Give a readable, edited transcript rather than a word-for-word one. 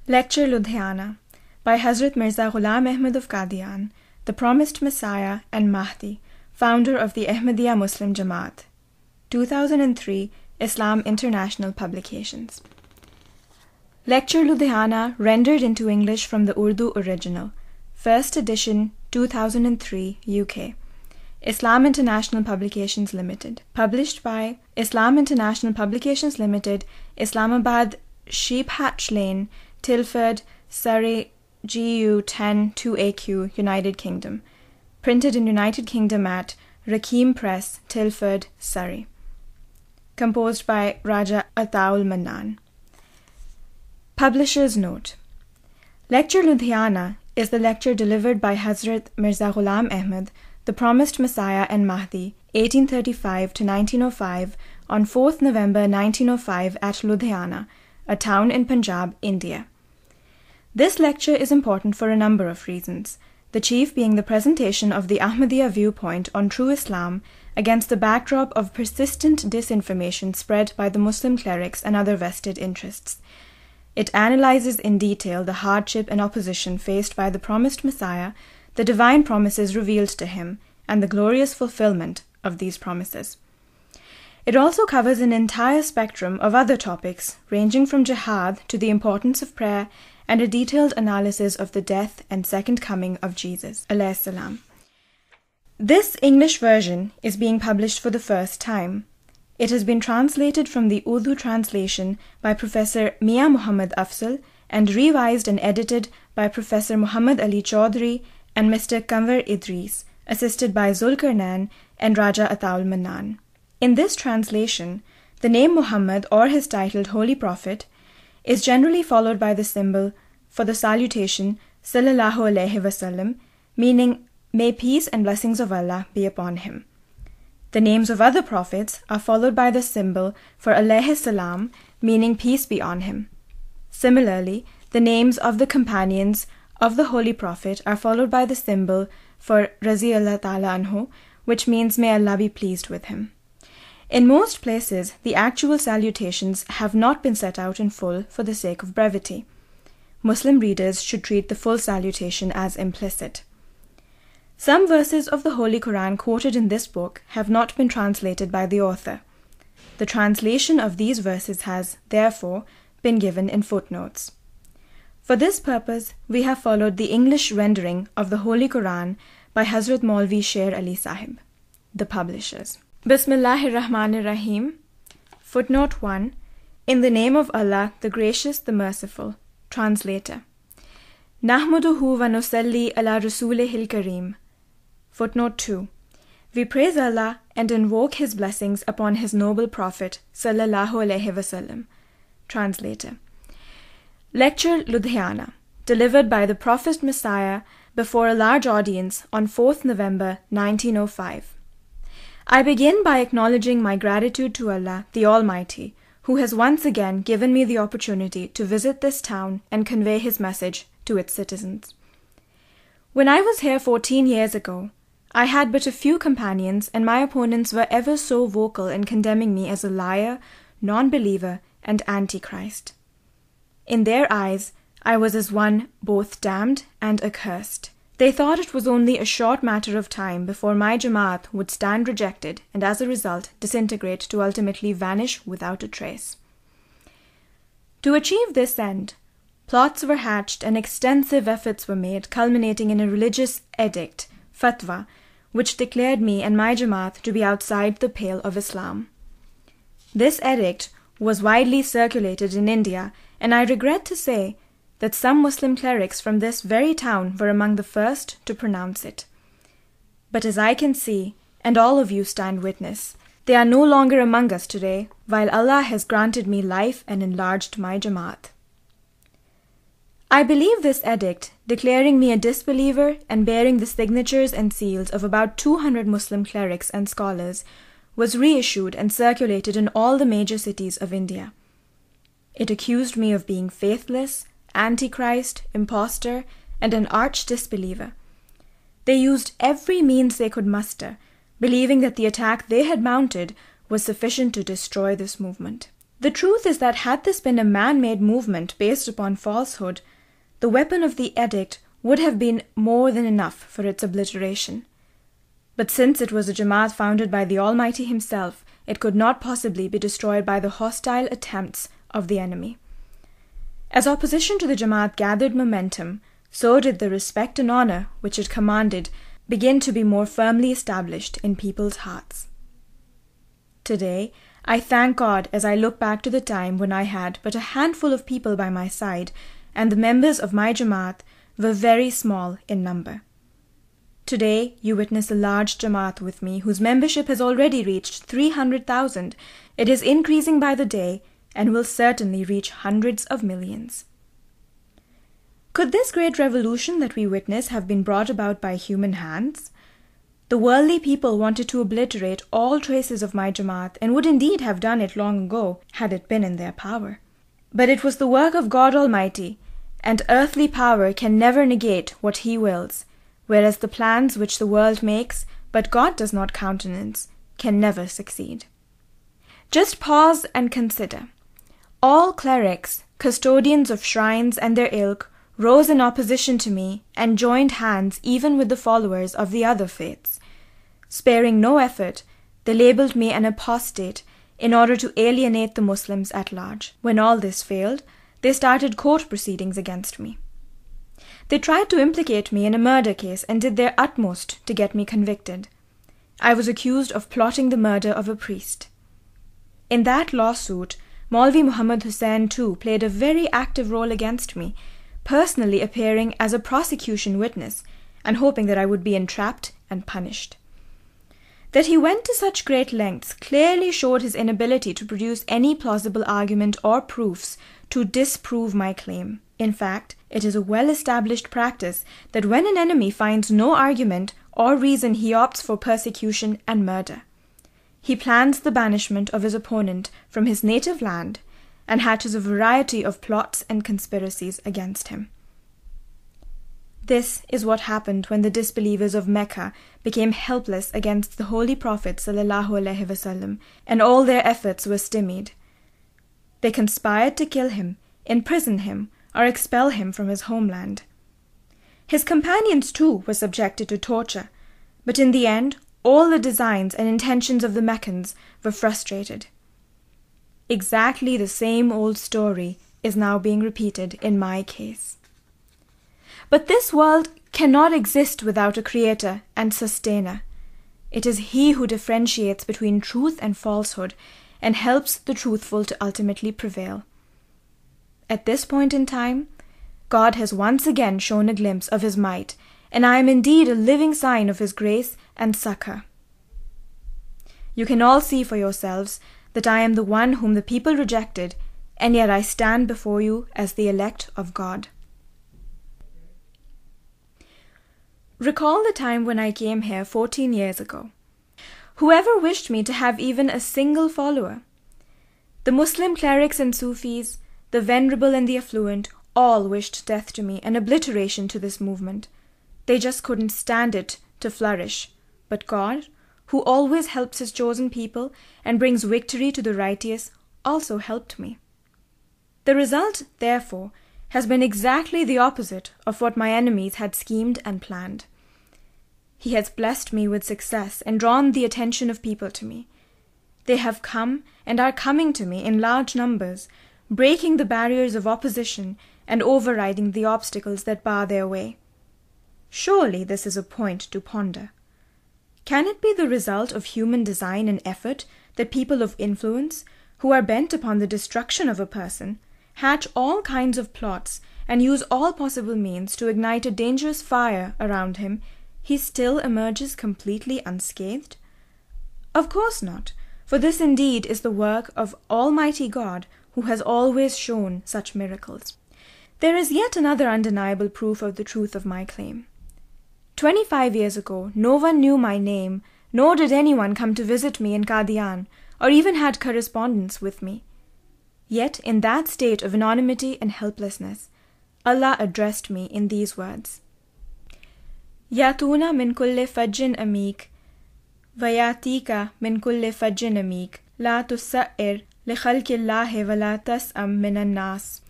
Lecture Ludhiana by Hadhrat Mirza Ghulam Ahmad of Qadian, the Promised Messiah and Mahdi, founder of the Ahmadiyya Muslim Jamaat. 2003, Islam International Publications. Lecture Ludhiana rendered into English from the Urdu original. First edition, 2003, UK. Islam International Publications Limited. Published by Islam International Publications Limited, Islamabad, Sheephatch Lane, Tilford, Surrey, GU 10 2AQ, United Kingdom. Printed in United Kingdom at Rakim Press, Tilford, Surrey. Composed by Raja Ataul Mannan. Publisher's Note. Lecture Ludhiana is the lecture delivered by Hadhrat Mirza Ghulam Ahmad, the Promised Messiah and Mahdi, 1835 to 1905, on 4th November 1905 at Ludhiana, a town in Punjab, India. This lecture is important for a number of reasons, the chief being the presentation of the Ahmadiyya viewpoint on true Islam against the backdrop of persistent disinformation spread by the Muslim clerics and other vested interests. It analyzes in detail the hardship and opposition faced by the promised Messiah, the divine promises revealed to him, and the glorious fulfillment of these promises. It also covers an entire spectrum of other topics, ranging from jihad to the importance of prayer and a detailed analysis of the death and second coming of Jesus, alayhi salam. This English version is being published for the first time. It has been translated from the Urdu translation by Professor Mia Muhammad Afzal and revised and edited by Professor Muhammad Ali Chaudhry and Mr. Kanwar Idris, assisted by Zulkarnain and Raja Ataul Mannan. In this translation, the name Muhammad or his titled Holy Prophet is generally followed by the symbol for the salutation Sallallahu Alaihi Wasallam, meaning may peace and blessings of Allah be upon him. The names of other prophets are followed by the symbol for Alayhi Salam, meaning peace be on him. Similarly, the names of the companions of the Holy Prophet are followed by the symbol for Razi Allah Ta'ala Anhu, which means may Allah be pleased with him. In most places, the actual salutations have not been set out in full for the sake of brevity. Muslim readers should treat the full salutation as implicit. Some verses of the Holy Quran quoted in this book have not been translated by the author. The translation of these verses has, therefore, been given in footnotes. For this purpose, we have followed the English rendering of the Holy Quran by Hazrat Maulvi Sher Ali Sahib, the publishers. Bismillahir Rahmanir Rahim. Footnote 1. In the name of Allah, the Gracious, the Merciful. Translator. Nahmaduhu wa nusalli ala rasulihil kareem. Footnote 2. We praise Allah and invoke His blessings upon His noble Prophet, Sallallahu Alaihi Wasallam. Translator. Lecture Ludhiana, delivered by the Prophet Messiah before a large audience on 4th November 1905. I begin by acknowledging my gratitude to Allah, the Almighty, who has once again given me the opportunity to visit this town and convey His message to its citizens. When I was here 14 years ago, I had but a few companions, and my opponents were ever so vocal in condemning me as a liar, non-believer, and antichrist. In their eyes, I was as one both damned and accursed. They thought it was only a short matter of time before my Jamaat would stand rejected and as a result disintegrate to ultimately vanish without a trace. To achieve this end, plots were hatched and extensive efforts were made, culminating in a religious edict, fatwa, which declared me and my Jamaat to be outside the pale of Islam. This edict was widely circulated in India, and I regret to say that some Muslim clerics from this very town were among the first to pronounce it. But as I can see, and all of you stand witness, they are no longer among us today, while Allah has granted me life and enlarged my Jamaat. I believe this edict, declaring me a disbeliever and bearing the signatures and seals of about 200 Muslim clerics and scholars, was reissued and circulated in all the major cities of India. It accused me of being faithless, antichrist, impostor, and an arch disbeliever. They used every means they could muster, believing that the attack they had mounted was sufficient to destroy this movement. The truth is that had this been a man-made movement based upon falsehood, the weapon of the edict would have been more than enough for its obliteration. But since it was a Jamaat founded by the Almighty Himself, it could not possibly be destroyed by the hostile attempts of the enemy. As opposition to the Jamaat gathered momentum, so did the respect and honor which it commanded begin to be more firmly established in people's hearts. Today, I thank God as I look back to the time when I had but a handful of people by my side, and the members of my Jamaat were very small in number. Today, you witness a large Jamaat with me whose membership has already reached 300,000. It is increasing by the day and will certainly reach hundreds of millions. Could this great revolution that we witness have been brought about by human hands? The worldly people wanted to obliterate all traces of my Jamaat and would indeed have done it long ago had it been in their power. But it was the work of God Almighty, and earthly power can never negate what He wills, whereas the plans which the world makes, but God does not countenance, can never succeed. Just pause and consider. All clerics, custodians of shrines and their ilk, rose in opposition to me and joined hands even with the followers of the other faiths. Sparing no effort, they labelled me an apostate in order to alienate the Muslims at large. When all this failed, they started court proceedings against me. They tried to implicate me in a murder case and did their utmost to get me convicted. I was accused of plotting the murder of a priest. In that lawsuit, Maulvi Muhammad Hussain too played a very active role against me, personally appearing as a prosecution witness and hoping that I would be entrapped and punished. That he went to such great lengths clearly showed his inability to produce any plausible argument or proofs to disprove my claim. In fact, it is a well-established practice that when an enemy finds no argument or reason, he opts for persecution and murder. He plans the banishment of his opponent from his native land and hatches a variety of plots and conspiracies against him. This is what happened when the disbelievers of Mecca became helpless against the Holy Prophet ﷺ, and all their efforts were stymied. They conspired to kill him, imprison him, or expel him from his homeland. His companions too were subjected to torture, but in the end all the designs and intentions of the Meccans were frustrated. Exactly the same old story is now being repeated in my case. But this world cannot exist without a creator and sustainer. It is He who differentiates between truth and falsehood and helps the truthful to ultimately prevail. At this point in time, God has once again shown a glimpse of His might, and I am indeed a living sign of His grace and succor. You can all see for yourselves that I am the one whom the people rejected, and yet I stand before you as the elect of God. Recall the time when I came here 14 years ago. Whoever wished me to have even a single follower? The Muslim clerics and Sufis, the venerable and the affluent, all wished death to me and obliteration to this movement. They just couldn't stand it to flourish. But God, who always helps His chosen people and brings victory to the righteous, also helped me. The result, therefore, has been exactly the opposite of what my enemies had schemed and planned. He has blessed me with success and drawn the attention of people to me. They have come and are coming to me in large numbers, breaking the barriers of opposition and overriding the obstacles that bar their way. Surely this is a point to ponder. Can it be the result of human design and effort that people of influence, who are bent upon the destruction of a person, hatch all kinds of plots and use all possible means to ignite a dangerous fire around him, he still emerges completely unscathed? Of course not, for this indeed is the work of Almighty God, who has always shown such miracles. There is yet another undeniable proof of the truth of my claim. 25 years ago, no one knew my name, nor did anyone come to visit me in Qadian, or even had correspondence with me. Yet in that state of anonymity and helplessness, Allah addressed me in these words: Yatuna min kulli fajjin amik, vayatika min kulli fajjin amik, la tusa'ir لخلق الله ولا تسأم من الناس.